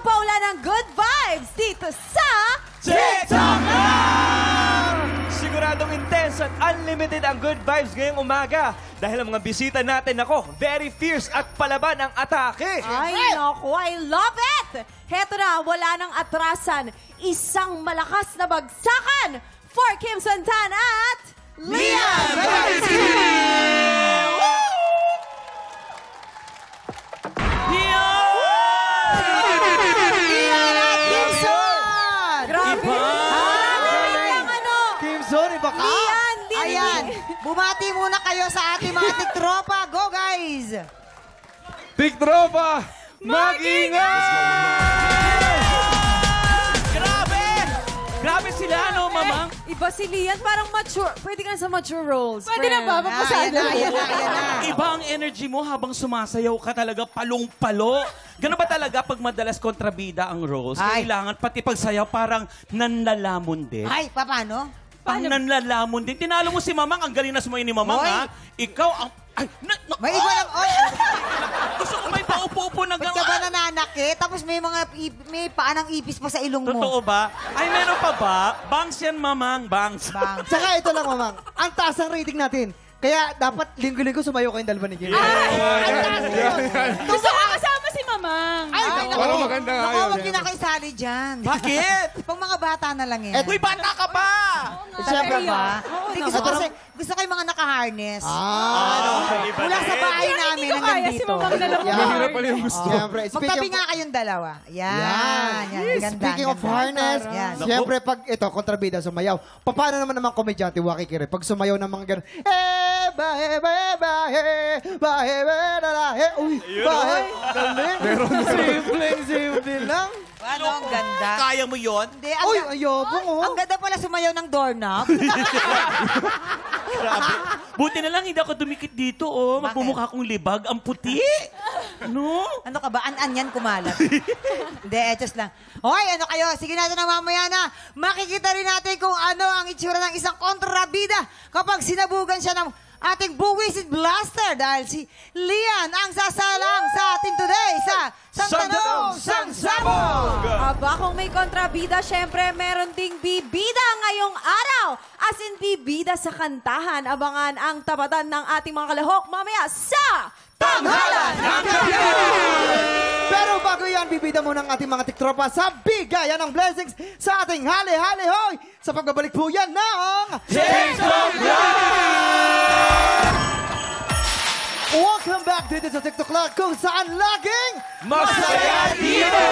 magpaula ng good vibes dito sa... TikTok Lang! Siguradong intense at unlimited ang good vibes ngayong umaga. Dahil ang mga bisita natin, very fierce at palaban ang atake. Ay, naku, I love it! Heto na, wala nang atrasan. Isang malakas na bagsakan for Kim Santana at... Lian Babansky! Lian at Kimson! Grabe! Kimson, iba ka? Lian! Ayan, bumati muna kayo sa ating mga tiktropa. Go, guys! Tiktropa, mag-ingat! Grabe sila, no, Mamang? Iba si Lian, parang mature. Pwede ka na sa mature roles. Pwede na ba? Ayan na. Iba ang energy mo habang sumasayaw ka talaga palong-palo. Ganun ba talaga pag madalas kontrabida ang roles? Ay. Kailangan pati pagsayaw parang nanlalamon din. Ay, paano? Ang nanlalamon din. Tinalo mo si Mamang. Ang galing na sumayo ni Mamang, Hoy. ha? Ikaw ang... Ay, May iba lang. Oy, gusto ko may paupo-upo na ba't ka ba nananakit? Tapos may paa ng ipis pa sa ilong mo. Totoo ba? Ay, meron pa ba? Bangs yan, Mamang. Bangs. Saka ito lang, Mamang. Ang taas ang rating natin. Kaya dapat linggo-linggo sumayo kayong dalawa ni Kim. Gusto ko kasama si Mamang. Ay, Parang maganda nga yun. Huwag niyo na kayo sali dyan. Bakit? Pang mga bata na lang yan. Uy, bata ka pa! Siyempre ba? Hindi, gusto kayo mga naka-harness. Iba Mula na sa rin. bahay Hindi namin ko hanggang kaya si dito. Mamang na lang. Mahirap pala yung gusto. Siyempre, Magtabi nga kayong dalawa. Yan. Ganda. Speaking of harness, Yan. siyempre pag ito, kontrabida sumayaw. Paano naman naman komedyante, wakikiri? Pag sumayaw ng mga gano'n, uy, galing. Simple lang. Ano, ang ganda. Kaya mo yon? Hindi, Uy, ayobong oh. ang ganda pala sumayaw ng doorknob. Grabe. Buti na lang hindi ako dumikit dito, oh. Bakit? Magmumukha kong libag. Ang puti. No? Ano ka ba? An-an yan kumalat. Hindi, etos lang. Hoy, ano kayo? Sige natin na mamaya na. Makikita rin natin kung ano ang itsura ng isang kontrabida kapag sinabugan siya ng ating buwisit blaster dahil si Lian ang sasalang sa atin today sa Sangtanong Sangsabog! Aba, kung may kontrabida, syempre meron ding bibida ngayong araw. As in bibida sa kantahan. Abangan ang tapatan ng ating mga kalahok mamaya sa Tanghalan ng Pero bago yan, bibida muna ang ating mga tiktropa sa bigayan ng blessings sa ating hali-hali-hoy sa pagbabalik po yan ng TikTok Lang! Welcome back dito sa TikTok Lang kung saan laging Masaya dito!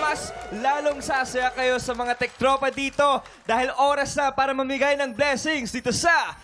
Mas lalong sasaya kayo sa mga tiktropa dito dahil oras na para mamigay ng blessings dito sa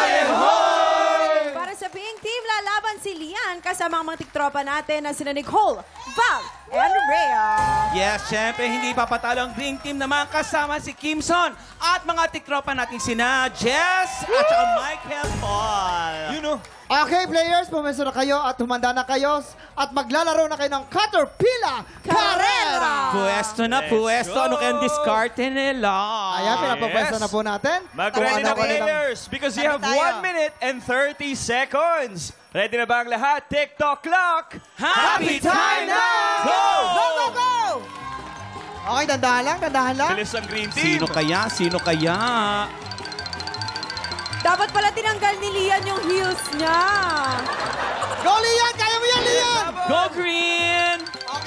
Hali-Hali-Hoy! Para sa Pink Team, lalaban si Lian kasama ang mga tiktropa natin na sina Nicole, Val, and Rhea. Yes, syempre, hindi papatalo ang Green Team naman kasama si Kimson at mga tiktropa natin sina Jess at saka Michael Paul. You know, Okay, players, pumesto na kayo at humanda na kayo at maglalaro na kayo ng Caterpillar Carrera! Puesto na, Let's puesto. go! Ano kayang diskarte nila? Ayan, pinapapwesto na po natin. mag-ready na Tawanan ko nilang- players because you have Tayo. 1 minute and 30 seconds. Ready na ba ang lahat? TikTok clock! Happy time now! Go! Go, go, go! Okay, dandahan lang. Bilis ang green team. Sino kaya? Sino kaya? Dapat pala tinanggal ni Lian yung heels niya. Go, Lian! Kaya mo yan, Lian! Go Green!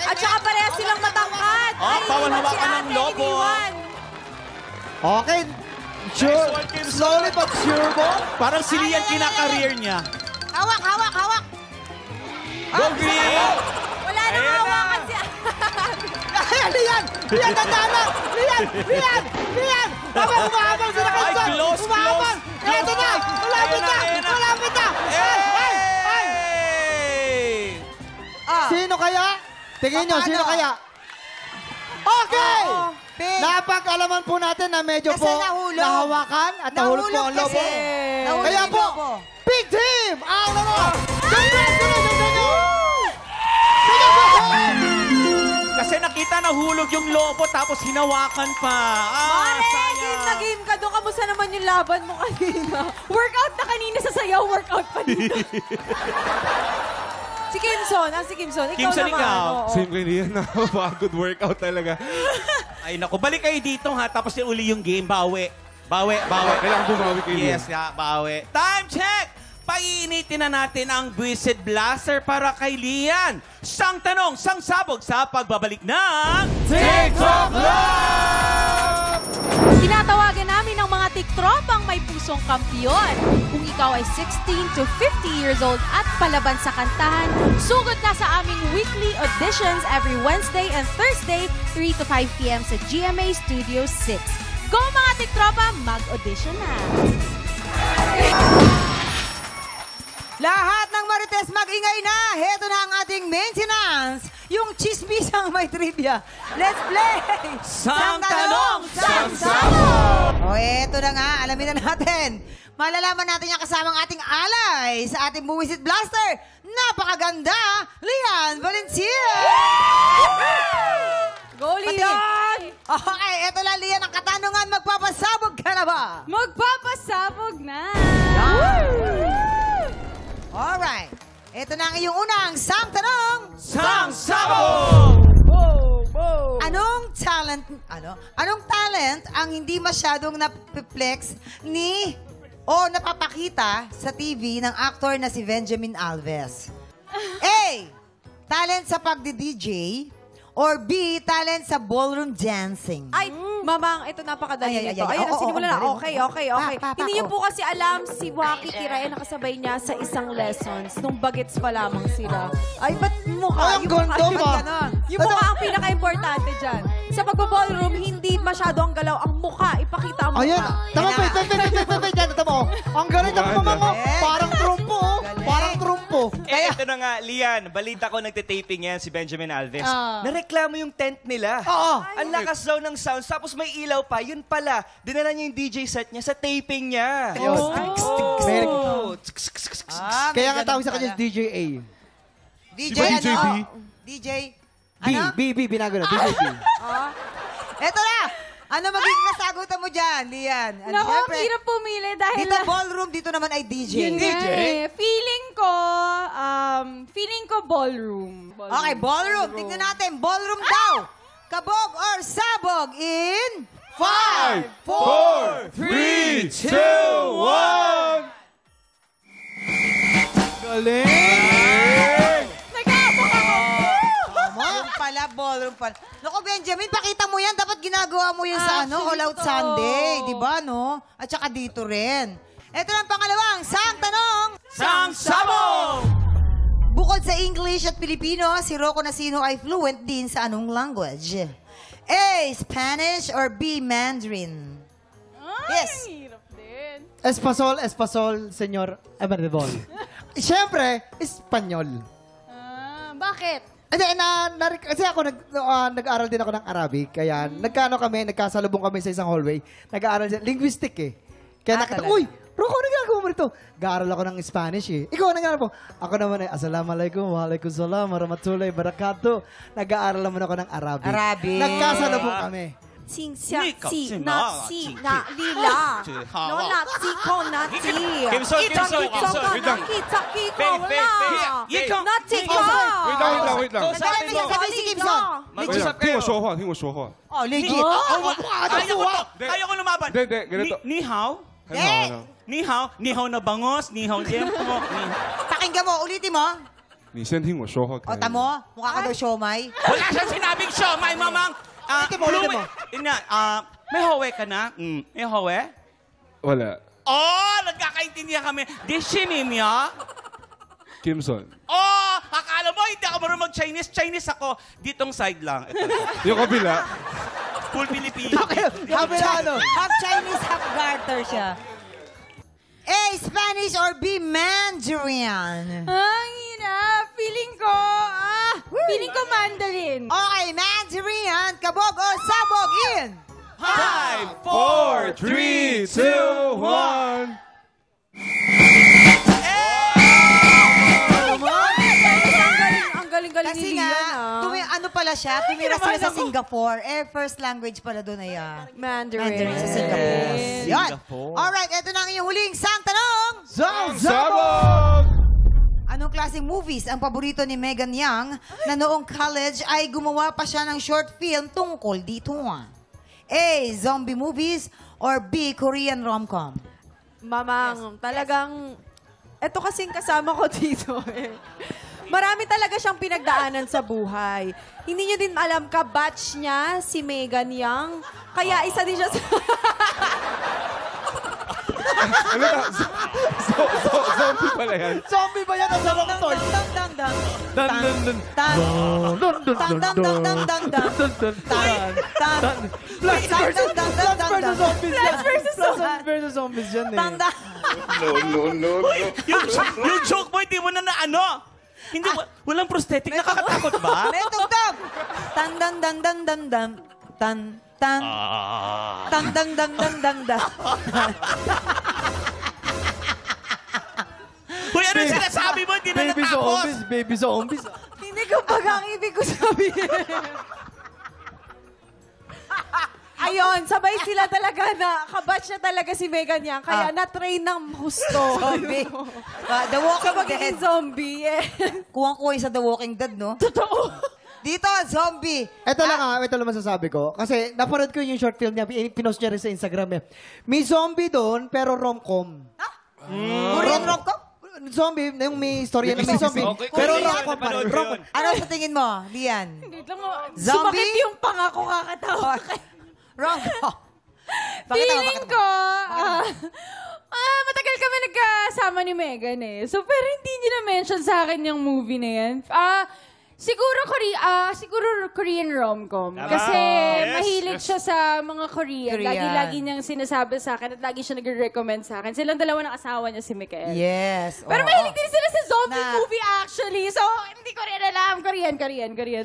At saka parehas silang matangkad. Oh, bawal hawakan ng lobo. Okay. Sure. Nice one, Kimson. Slowly but sure po. Parang si Lian kinakareer niya. Hawak, hawak, hawak! Go Green! Wala nang Ayan na. hawakan siya. Ayan, Lian! Lian, dandahan lang! Lian! Humahabang sila Ay, Kimson! close, Humahabang! close. Eto na! Malapit na! Ayan na. Malapit na! Hey! Sino kaya? Tingin nyo, sino kaya? Okay! Napag-alaman po natin na medyo Kasi po nahulog. nahawakan at nahulog po ang lobo. kasi. Nahulog Kaya yung po, lobo. Big Team! Ang laro! Congratulations sa inyo! Kasi nakita nahulog yung lobo tapos hinawakan pa. Mare, sayang. game na game ka doon. Kamusta naman yung laban mo kanina? Workout na kanina sa sayaw, workout pa dito. Si Kimson. Si Kimson. Ikaw Kimson, naman. ikaw. Oo. Same kay Lian, nakapagod workout talaga. Ay, naku. Balik kayo dito, ha? Tapos yung uli yung game. Bawi. Kailangan bumawi kay Lian. Yes, bawi. Time check! Paiinitin na natin ang Buisit Blaster para kay Lian. Sang tanong, sang sabog sa pagbabalik ng... TikTok Love! Tinatawagan namin ang mga tiktropang may pusong kampiyon. Kung ikaw ay 16 to 50 years old at palaban sa kantahan, sugod na sa aming weekly auditions every Wednesday and Thursday, 3 to 5 p.m. sa GMA Studio 6. Go mga tiktropa, mag-audition na! Lahat ng Marites mag-ingay na. Heto na ang ating maintenance. Yung chismisang may trivia. Let's play! Sang tanong, sang sabog! O eto na nga, alamin na natin. Malalaman natin yung kasamang ating alay sa ating Buwisit Blaster. Napakaganda, Lian Valencia! Go, Lian! Okay, eto na Lian ang katanungan. Magpapasabog ka na ba? Magpapasabog na! Alright. Ito na ang iyong unang sang tanong. sang sabog! Anong talent ang hindi masyadong napiplex ni o napapakita sa TV ng aktor na si Benjamin Alves? A. Talent sa pagdi-DJ or B. Talent sa ballroom dancing? Ay, mamang, ito napakadali Ay, nito. ay, Ayun, oo, sinimula oo, na. galing. Okay. Pa, Hindi niyo oo. po kasi alam si Waki Tiray nakasabay niya sa isang lessons nung bagets pa lamang sila. Ay, ba't mukha? Ay, ang ganda ba? Yung mukha ang pinaka-importante dyan. Sa pagbo-ballroom, hindi masyado ang galaw ang mukha. Ipakita ang mukha. Ayan, tama pa, wait, tama mo. Ang galing ng mga mo, parang trumpo, parang trumpo. Ito na nga, Lian, balita ko nagtitaping yan si Benjamin Alves. Nareklamo yung tent nila. Oo. Ang lakas daw ng sounds, tapos may ilaw pa. Yun pala, dinala niya yung DJ set niya sa taping niya. Very Oh. Kaya nga tawag sa kanya DJ A. DJ, Di ba DJ B? DJ, B, binago na, DJ B. Eto na! Ano magiging kasagutan mo dyan, Lian? Naku, ang hirap pumili dahil... Dito ballroom, dito naman ay DJ. Yun nga eh. Feeling ko ballroom. Okay, ballroom. Tignan natin. Ballroom daw. Kabog or sabog in... 5, 4, 3, 2, 1! Galing! Nag-aabok ako! Ballroom pala, ballroom pala. Naku, Benjamin, pakita mo yan. Dapat ginagawa mo yan sa All Out Sunday. Di ba, no? At saka dito rin. Ito na ang pangalawang sang tanong. Sang sabog! Bukod sa English at Pilipino, si Rocco Nacino ay fluent din sa anong language? A. Spanish or B. Mandarin? Yes. Hirap din. Espasol, senyor Emeridol. Siyempre, Espanyol. Bakit? Kasi ako, nag-aaral din ako ng Arabic. Kaya, nagkasalubong kami sa isang hallway. Nag-aaral din, linguistic eh. Kaya nakita, talaga? uy, Rocco, nagagawa mo rito? Nag-aaral ako ng Spanish eh. Ikaw, nag-aaral po. Ako naman eh, Assalamualaikum, Waalaikumsalam, Warahmatullahi Wabarakatuh. Nag-aaral naman ako ng Arabic. Arabic. Nagkasalubong kami. Sing siya, Ikaw, si, si na, Ma, si, si- na, lila. si- No, not si, ko, not si. Kimson, Kimson. Wait lang. Kita, Fake, fake. Ikaw. Not si, ko. Wait lang. Kausapin mo. Sabi si Kimson. Mag-usap kayo. 听我说话。 Oh, legit. Kaya ko lumaban. Hindi, ganito. Ni hao? Ni hao na bangos, ni hao liempo. Pakinggan mo, ulitin mo. 你先听我说话。O, tamo, mukha ka daw siomay. Wala siyang sinabing show, my mamang. Ulitin mo. May hawe ka na? May hawe? wala. Oh, nagkakaintindihan kami. Dishinimya? Kimson. Oh, akala mo hindi ako marunong mag-Chinese. Chinese ako. Ditong side lang. Ito. Yung kabila. Full Filipino. Kabila ano? Half Chinese, half garter siya. A, Spanish or B, Mandarin? Ang hirap. Feeling ko Mandarin. Okay, Mandarin, kabog or sabog in? 5, 4, 3, 2, 1. Ang galing-galing Kasi ni nga, Lian, ano pala siya, tumira sila sa Singapore. First language pala doon ay Mandarin sa Singapore. Yan. Singapore. Alright, eto na ang iyong huling sang tanong. Sabog! Anong klaseng movies ang paborito ni Megan Young na noong college ay gumawa pa siya ng short film tungkol dito. A. Zombie movies or B. Korean rom-com? Mamang, talagang, eto kasing kasama ko dito eh. Marami talaga siyang pinagdaanan sa buhay. Hindi niyo din alam, ka-batch niya, si Megan Young. Kaya isa din siya sa... Ano na? Zombie pala yan. Zombie ba yan? Ang sarap toy. Plants versus zombies yan eh. Yung joke mo, hindi mo na ano? Hindi, walang prosthetic. Nakakatakot ba? May tugtog! Tan dan dan dan dan dan tan tan tan dan dan dan dan dan. Hoy, ano sinasabi mo? Hindi na Baby natapos. zombies, baby zombies. Hindi ko pag ang ibig ko sabihin. Ayun, sabay sila talaga na kabatch na talaga si Megan Young. Kaya na-train ng husto. Zombie. The Sa Walking pagiging Dead. zombie, eh. Kuwang-kuway sa The Walking Dead, no? Totoo. Dito, zombie. Ito lang ito lang masasabi ko. Kasi napanood ko yung short film niya, pinost niya rin sa Instagram eh. May zombie doon, pero rom-com. Korean rom-com? Zombie, yung may story na may zombie. Okay, Pero Korean, rom-com pa rin. napanood ko Rom-com. yun. Ano sa tingin mo, Lian? Wait lang, oh. Zombie? Sumakit yung pangako kakatawa. Rom-com. Feeling ko, matagal kami nagkasama ni Megan eh. So, pero hindi niya na-mention sa akin yung movie na yan. Siguro Korean rom-com. Tama. Kasi Yes, mahilig yes. siya sa mga Korean. Korean. Lagi niyang sinasabi sa akin at lagi siya nagre-recommend sa akin. Silang dalawa ng asawa niya si Mikael. Yes. Pero oo. mahilig din sila sa zombie Na- movie actually. So, hindi ko rin alam. Korean.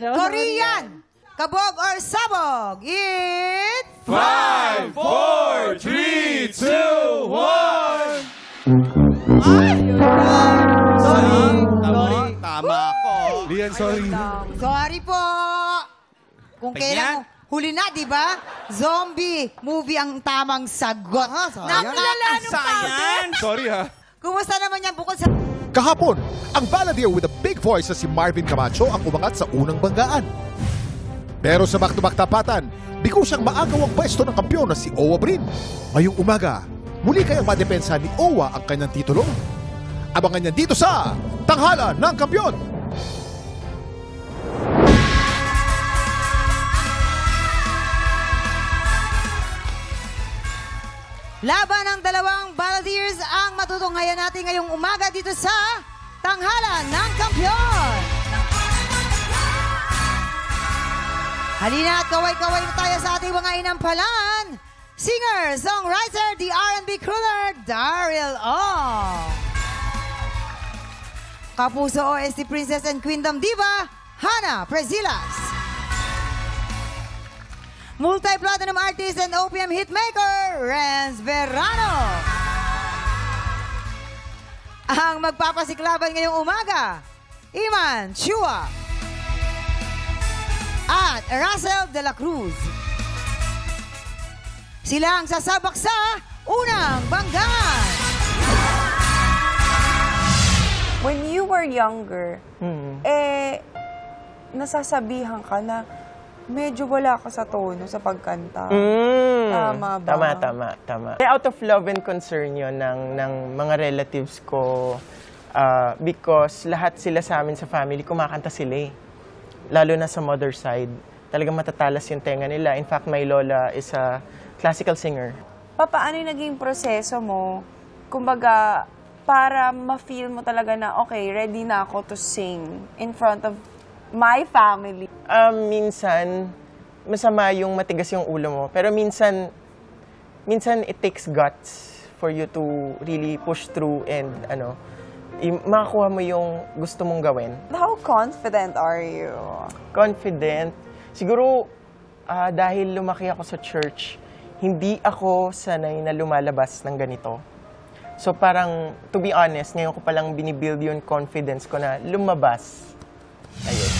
No? Korean! Kabog or sabog? It's... 5, 4, 3, 2, 1. Sorry. Tama ako. Lian, sorry. Sorry po. Kung Ganyan. kailan mo, huli na, di ba? Zombie movie ang tamang sagot. sayang. Nakakasayang. Sorry ha. Kumusta naman yan bukod sa... Kahapon, ang balladeer with a big voice na si Marvin Camacho ang umangat sa unang banggaan. Pero sa back-to-back tapatan, biko siyang maagaw ang pwesto ng kampyon na si Owa Brin. Ngayong umaga, muli kayang madepensa ni Owa ang kanyang titulo. Abangan niya dito sa Tanghalan ng Kampyon. Laban ng dalawang balladeers ang matutunghayan natin ngayong umaga dito sa Tanghalan ng Kampyon. Halina at kaway-kaway na tayo sa ating mga inampalan. Singer, songwriter, the R&B crooner, Daryl O. Kapuso OST Princess and Queendom Diva, Hannah Prezilas. Multi-platinum artist and OPM hitmaker, Renz Verano. Ang magpapasiklaban ngayong umaga, Iman Chua at Russell de la Cruz. Sila ang sasabak sa unang banggaan. When you were younger, nasasabihan ka na medyo wala ka sa tono sa pagkanta. Tama ba? Tama. Out of love and concern yun ng mga relatives ko because lahat sila sa amin sa family, kumakanta sila eh. Lalo na sa mother side. Talagang matatalas yung tenga nila. In fact, my lola is a classical singer. Paano yung naging proseso mo? Kumbaga, para ma-feel mo talaga na, okay, ready na ako to sing in front of my family. Minsan, masama yung matigas yung ulo mo. Pero minsan it takes guts for you to really push through and makakuha mo yung gusto mong gawin. How confident are you? Confident. Siguro, dahil lumaki ako sa church, hindi ako sanay na lumalabas ng ganito. So parang, to be honest, ngayon ko palang binibuild yung confidence ko na lumabas. Ayun.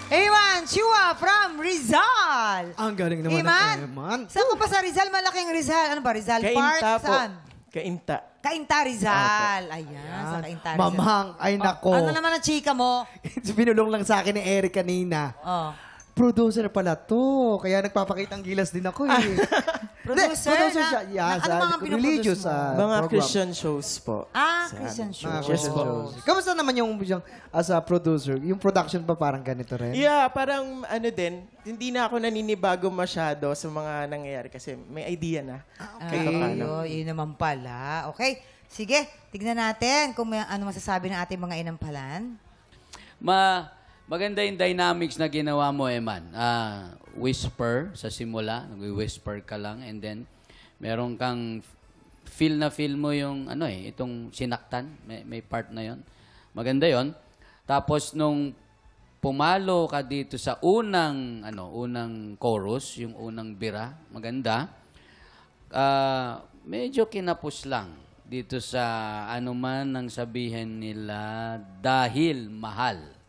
Iman Chua from Rizal. Ang galing naman Iman, ng Eman. saan ka pa sa Rizal? Malaking Rizal. Ano ba? Rizal Cainta Park? po. Saan? Kainta. Kainta Rizal. Ayan, sa Kainta Rizal. Mamang, ay nako. Ano naman ang chika mo? Binulong lang sa akin ni Eric kanina. Oh. Producer pala to. Kaya nagpapakitang gilas din ako eh. Producer? Producer siya. Yeah, ano sa mga religious pinoproduce mo? Mga program. Christian shows po. Christian show. Mga Christian shows. Kamusta naman yung as a producer? Yung production pa parang ganito rin? Yeah, parang ano din, hindi na ako naninibago masyado sa mga nangyayari kasi may idea na. Kahit paano. Yun naman pala. Okay, sige, tignan natin kung may, ano masasabi ng ating mga inampalan. Maganda yung dynamics na ginawa mo, Eman. Whisper sa simula, nag-whisper ka lang, and then meron kang feel mo yung itong sinaktan, may part na yon. Maganda yon. Tapos nung pumalo ka dito sa unang chorus, yung unang bira, maganda. Medyo kinapos lang dito sa anuman ang sabihin nila dahil mahal.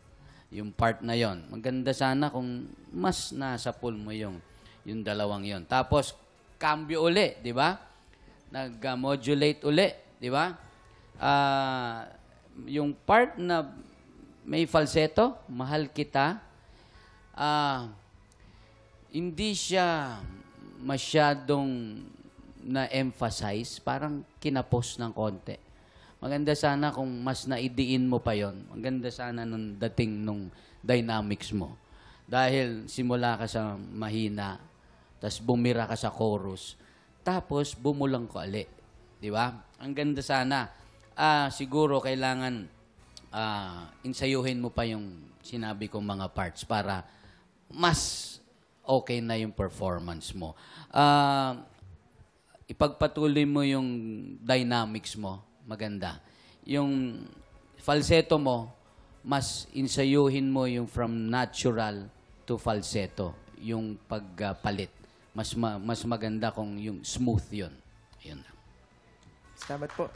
Yung part na yon. Maganda sana kung mas nasa pool mo yung dalawang yon. Tapos, cambio uli, di ba? Nag-modulate uli, di ba? Yung part na may falsetto, mahal kita, hindi siya masyadong na-emphasize, parang kinapos ng konti. Maganda sana kung mas naidiin mo pa yon. Maganda sana nung dating nung dynamics mo. Dahil simula ka sa mahina, tapos bumira ka sa chorus, tapos bumulang ka ulit. Di ba? Ang ganda sana. Siguro kailangan insayuhin mo pa yung sinabi kong mga parts para mas okay na yung performance mo. Ipagpatuloy mo yung dynamics mo. Maganda. Yung falsetto mo, mas insayuhin mo yung from natural to falsetto, yung pagpalit. Mas maganda kung yung smooth yun. Yun lang. Salamat po.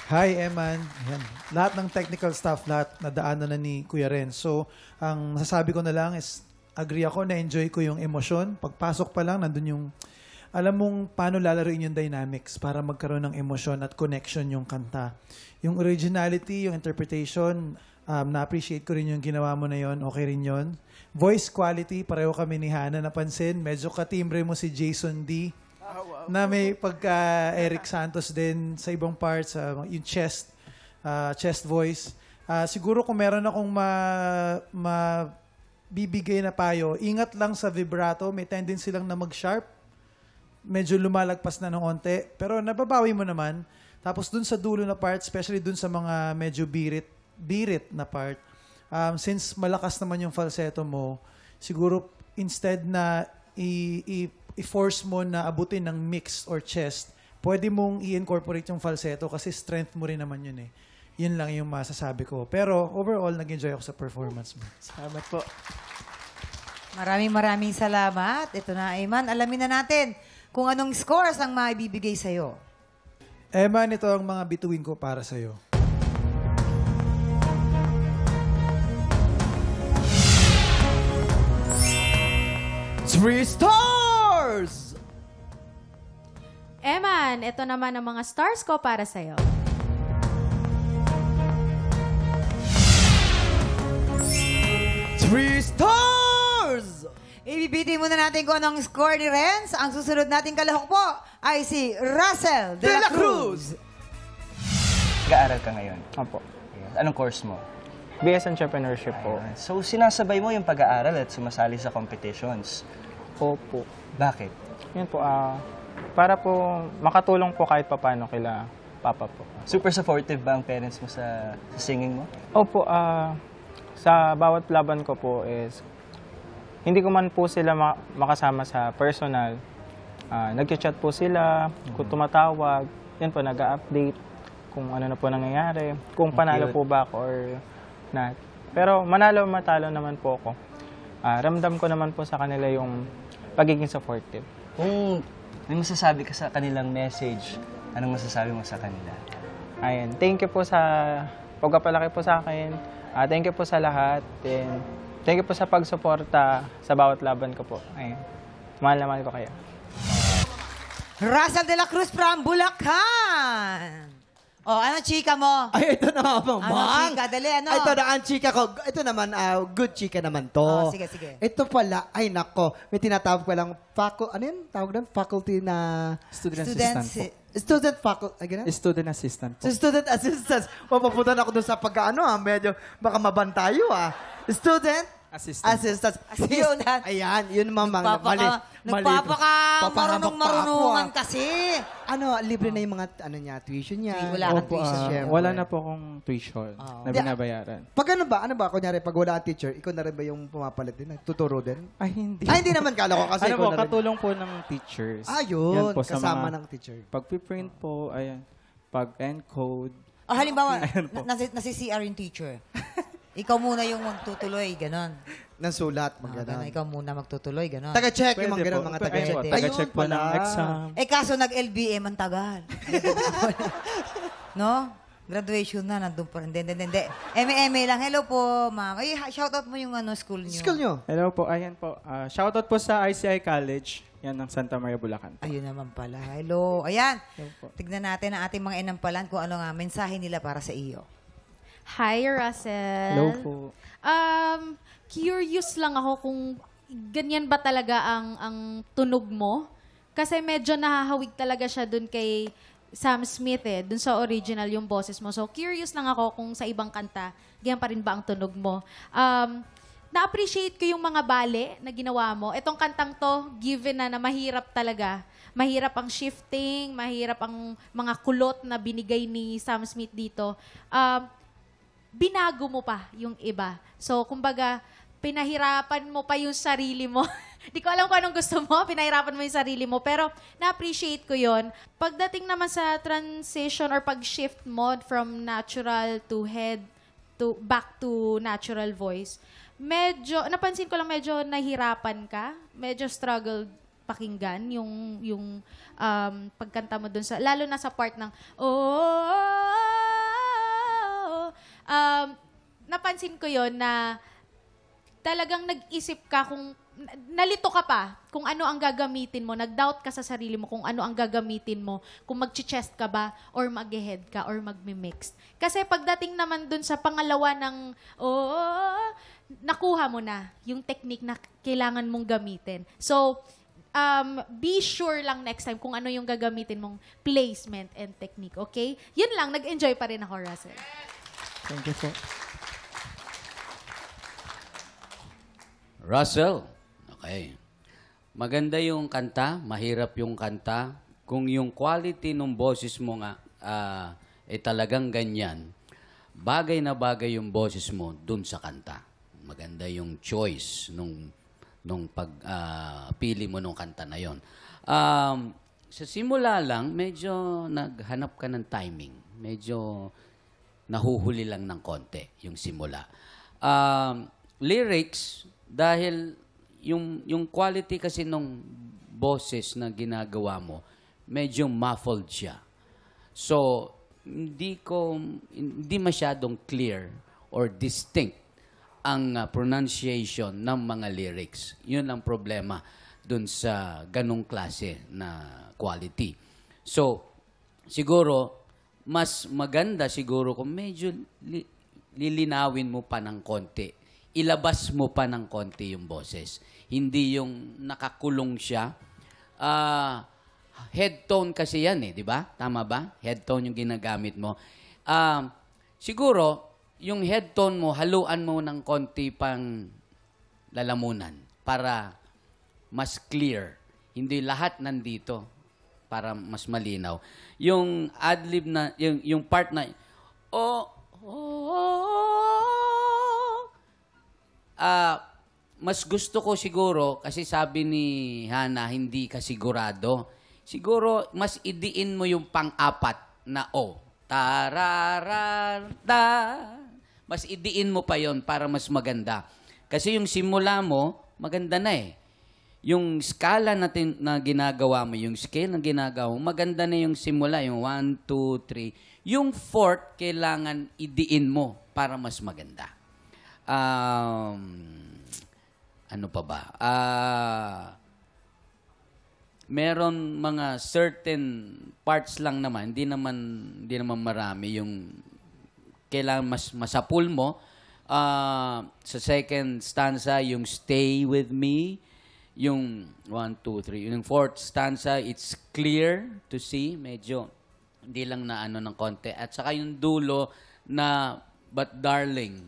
Hi, Eman. Ayan. Lahat ng technical stuff, lahat nadaanan na ni Kuya Ren. So, ang masasabi ko na lang is, agree ako, na-enjoy ko yung emosyon. Pagpasok pa lang, nandun yung alam mong paano lalaruin yung dynamics para magkaroon ng emosyon at connection yung kanta. Yung originality, yung interpretation, na-appreciate ko rin yung ginawa mo na yon. Okay rin yon. Voice quality, pareho kami ni Hannah napansin. Medyo katimbre mo si Jason D. Na may pagka-Eric Santos din sa ibang parts, yung chest voice. Siguro kung meron akong bibigay na payo, ingat lang sa vibrato. May tendency lang na mag-sharp. Medyo lumalagpas na ng onte, pero nababawi mo naman. Tapos dun sa dulo na part, especially dun sa mga medyo birit na part, since malakas naman yung falsetto mo, siguro instead na i-force mo na abutin ng mix or chest, pwede mong i-incorporate yung falsetto kasi strength mo rin naman yun eh. Yun lang yung masasabi ko. Pero overall, nag-enjoy ako sa performance mo. Salamat po. Maraming salamat. Ito na, Eman. Alamin na natin kung anong scores ang maibibigay sa'yo. Eman, ito ang mga bituin ko para sa'yo. Three stars! Eman, ito naman ang mga stars ko para sa'yo. Three stars! Ibibiti muna natin kung anong score ni Renz. Ang susunod nating kalahok po ay si Russell de la Cruz. Nag-aaral ka ngayon? Opo. Yes. Anong course mo? BS Entrepreneurship po. So, sinasabay mo yung pag-aaral at sumasali sa competitions? Opo. Bakit? Yun po, para po makatulong po kahit papano kila Papa po. Super supportive ba ang parents mo sa singing mo? Opo, sa bawat laban ko po is hindi ko man po sila makasama sa personal. Nag-chat po sila, kung tumatawag, yun po, nag-update kung ano na po nangyayari, kung panalo po ba ako or not. Pero manalo matalo naman po ako. Ramdam ko naman po sa kanila yung pagiging supportive. Kung may masasabi ka sa kanilang message, anong masasabi mo sa kanila? Ayan, thank you po sa pagpapalaki po sa akin. Thank you po sa lahat. And thank you po sa pagsuporta sa bawat laban ko po. Ayun. Mahal na mahal ko kayo. Russell de la Cruz from Bulacan. Oh, ano chika mo? Ay, ito na nga, Mang. Ano chika? Dali, ano? Ito na ang chika ko. Ito naman, good chika naman to. Oh, sige, sige. Ito pala, ay nako, may tinatawag ko lang, ano yun? Tawag doon? Faculty na... Student assistant po. Student faculty, ay ganun? Student assistant po. So, student assistants. Mapapunta na ako doon sa pag-ano, medyo baka mabantayo, Student assistants. Yun, ayan, yun mamang. Marunong-marunungan kasi. Ano, libre na yung mga, niya, tuition niya. Wala kang tuition. Syempre. Wala na po akong tuition na binabayaran. Pag ano ba, kunyari, pag wala ang teacher, ikaw na rin ba yung pumapalit din? Tuturo din? Ay, hindi. Ay, hindi naman, kala ko kasi Ano ikaw po, na rin. katulong po ng teachers. Yun, Yan po, sa kasama mga ng teacher. Pag-print po, ayan, pag-encode. Halimbawa, Ayan po. nasi-CR yung teacher. Ikaw muna yung magtutuloy, ganon. Ng sulat, Ganon, ikaw muna magtutuloy, ganon. Taga-check yung mga Pwede ganun, po. mga Ayun taga-check. po, taga-check po ng exam. Kaso nag-LBM ang tagal. No? Graduation na, nandun pa rin. Hindi. MA lang. Hello po, ma'am. Ay, shoutout mo yung school nyo. School nyo? Hello po, ayan po. Shoutout po sa ICI College. Yan ng Santa Maria, Bulacan. Ayun naman pala. Hello. Ayan. Hello po. Tignan natin ang ating mga inampalan kung ano nga mensahe nila para sa iyo. Hi, Russell. Hello po. Curious lang ako kung ganyan ba talaga ang tunog mo. Kasi medyo nahahawig talaga siya dun kay Sam Smith dun sa original yung boses mo. So, curious lang ako kung sa ibang kanta, ganyan pa rin ba ang tunog mo. Na-appreciate ko yung mga bale na ginawa mo. Itong kantang to, given na mahirap talaga. Mahirap ang shifting, mahirap ang mga kulot na binigay ni Sam Smith dito. Binago mo pa yung iba. So, kumbaga, pinahirapan mo pa yung sarili mo. Di ko alam kung anong gusto mo, pinahirapan mo yung sarili mo. Pero, na-appreciate ko yon. Pagdating naman sa transition or pag-shift mo from natural to head, to back to natural voice, medyo, napansin ko lang medyo nahirapan ka, medyo struggled pakinggan yung pagkanta mo dun sa, lalo na sa part ng, napansin ko yon na talagang nag-isip ka kung, nalito ka pa kung ano ang gagamitin mo, nag-doubt ka sa sarili mo kung ano ang gagamitin mo, kung mag-chest ka ba, or mag-head ka, or mag-mix. Kasi pagdating naman dun sa pangalawa ng, nakuha mo na yung technique na kailangan mong gamitin. So, be sure lang next time kung ano yung gagamitin mong placement and technique, okay? Yun lang, nag-enjoy pa rin ako, Russell. Thank you po. Russell, okay. Maganda yung kanta, mahirap yung kanta. Kung yung quality ng boses mo nga talagang ganyan, bagay na bagay yung boses mo dun sa kanta. Maganda yung choice nung pagpili mo nung kanta na yon. Sa simula lang, medyo naghanap ka ng timing. Medyo nahuhuli lang ng konti yung simula. Lyrics, dahil yung quality kasi nung boses na ginagawa mo, medyo muffled siya. So, hindi masyadong clear or distinct ang pronunciation ng mga lyrics. Yun ang problema dun sa ganong klase na quality. So, siguro, mas maganda siguro kung medyo lilinawin mo pa ng konti. Ilabas mo pa ng konti yung boses. Hindi yung nakakulong siya. Head tone kasi yan di ba? Tama ba? Head tone yung ginagamit mo. Siguro, yung head tone mo, haluan mo ng konti pang lalamunan para mas clear. Hindi lahat nandito para mas malinaw. Yung adlib na, yung part na, mas gusto ko siguro, kasi sabi ni Hana, hindi ka sigurado. Siguro, mas idiin mo yung pang-apat na O. Tarararda. Mas idiin mo pa yon para mas maganda. Kasi yung simula mo, maganda na Yung skala natin na ginagawa mo, yung scale na ginagawa mo, maganda na yung simula, yung 1, 2, 3. Yung fourth, kailangan idiin mo para mas maganda. Ano pa ba? meron mga certain parts lang naman, hindi naman marami yung kailangan masapul mo. Sa second stanza, yung stay with me, yung 1, 2, 3. Yung fourth stanza, it's clear to see, medyo hindi lang na ano ng konti. At saka yung dulo na but darling,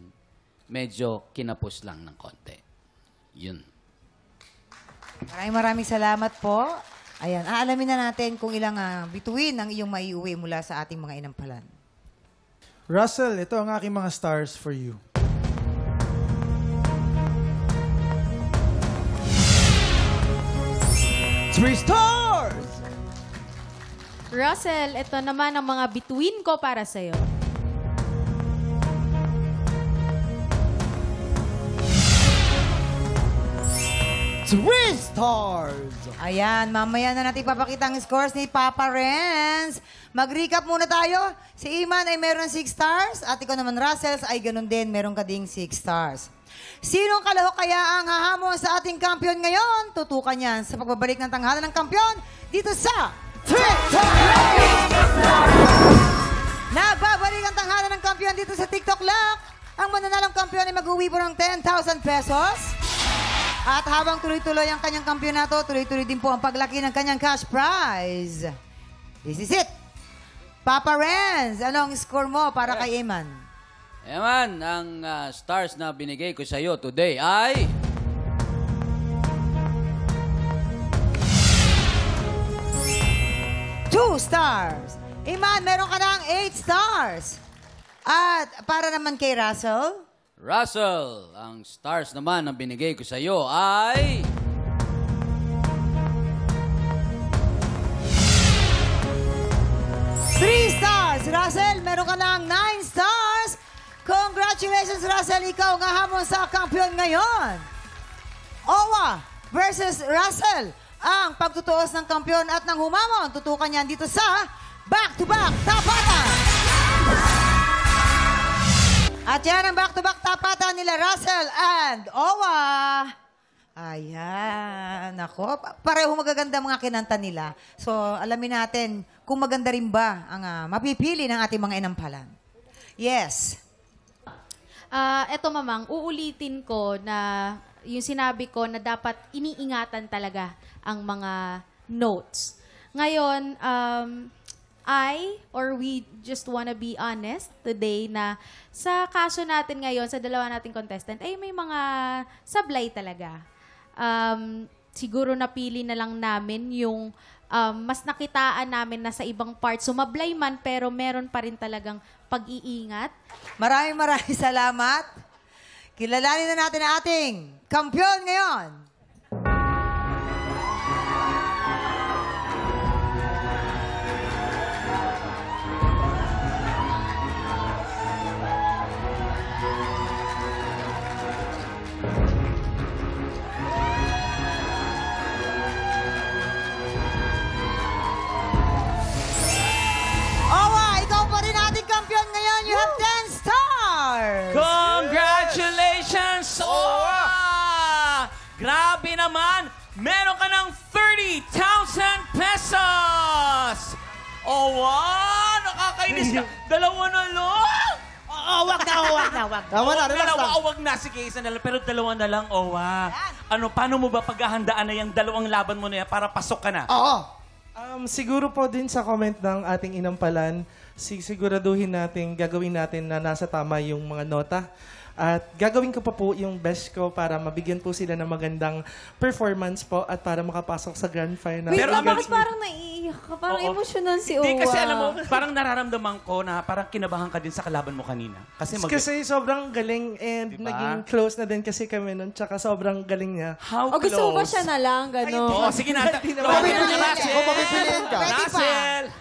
medyo kinapos lang ng konti. Yun. Maraming salamat po. Ayan, aalamin na natin kung ilang bituin ang iyong maiuwi mula sa ating mga inampalan. Russell, ito ang aking mga stars for you. Three stars! Russell, ito naman ang mga bituin ko para sa'yo. Three stars! Ayan, mamaya na natin papakita ang scores ni Papa Renz. Mag-recap muna tayo. Si Iman ay meron 6 stars at ikaw naman, Russell, ay ganun din. Meron ka ding 6 stars. Sinong kalahok kaya ang hahamon sa ating kampiyon ngayon? Tutukan yan sa pagbabalik ng tanghalan ng kampiyon dito sa TikTok Lock! Nagbabalik ang tanghalan ng kampiyon dito sa TikTok Lock. Ang mananalong kampiyon ay mag-uwi po ng 10,000 pesos. At habang tuloy-tuloy ang kanyang kampiyonato, tuloy-tuloy din po ang paglaki ng kanyang cash prize. This is it. Papa Renz, anong score mo para kay Eman? Eman, ang stars na binigay ko sa iyo today ay... Two stars. Eman, meron ka ng 8 stars. At para naman kay Russell... Russell, ang stars naman na binigay ko sa iyo ay... Three stars. Russell, meron ka ng 9 stars. Congratulations, Russell. Ikaw nga hamon sa kampiyon ngayon. Owa versus Russell. Ang pagtutuos ng kampiyon at ng humamon. Tutukan niyan dito sa back-to-back tapatan. At yan ang back-to-back tapatan nila Russell and Owa. Ayan. Ako, pareho magaganda mga kinanta nila. So, alamin natin kung maganda rin ba ang mapipili ng ating mga inampalan. Yes. Eto mamang, uulitin ko na yung sinabi ko na dapat iniingatan talaga ang mga notes. Ngayon, we just wanna be honest today na sa kaso natin ngayon, sa dalawa nating contestant, ay may mga sablay talaga. Siguro napili na lang namin yung mas nakitaan namin na sa ibang parts. Sumablay man, pero meron pa rin talagang pag-iingat. Maraming salamat. Kilalanin na natin ang ating kampiyon ngayon. You have 10 stars! Congratulations, Owa! Grabe naman! Meron ka ng 30,000 pesos! Owa! Nakakainis ka! Dalawa na lang! Wag na. Wag na. Sige, isa na lang. Pero dalawa na lang, Owa. Paano mo ba paghahandaan na yung dalawang laban mo na yan para pasok ka na? Oo. Siguro po din sa comment ng ating inampalan, siguraduhin natin, gagawin natin na nasa tama yung mga nota. At gagawin ko pa po yung best ko para mabigyan po sila ng magandang performance po at para makapasok sa grand final. Wait lang, bakit parang naiiyak ka? Parang emotional si Owa. Hindi, kasi alam mo, parang nararamdaman ko na parang kinabahan ka din sa kalaban mo kanina. Kasi sobrang galing and naging close na din kasi kami nun. Tsaka sobrang galing niya. How close? Gusto mo ba siya na lang? Gano'n. Sige na. Papipiliin ka. Russell!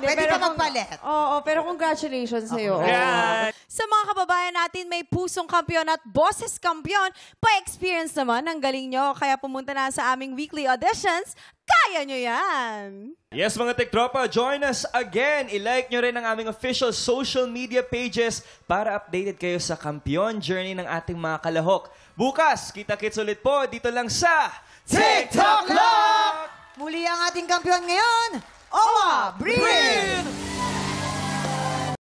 Pwede pa magpalit. Oo, pero congratulations sa'yo. Yan. Sa mga kababayan natin, may pusong kampiyon at boses kampiyon. Pa-experience naman, ang galing nyo. Kaya pumunta na sa aming weekly auditions. Kaya nyo yan! Yes, mga Tiktropa, join us again. I-like nyo rin ang aming official social media pages para updated kayo sa kampiyon journey ng ating mga kalahok. Bukas, kita-kits ulit po dito lang sa TikTok Lock! Muli ang ating kampiyon ngayon, Owa Brin!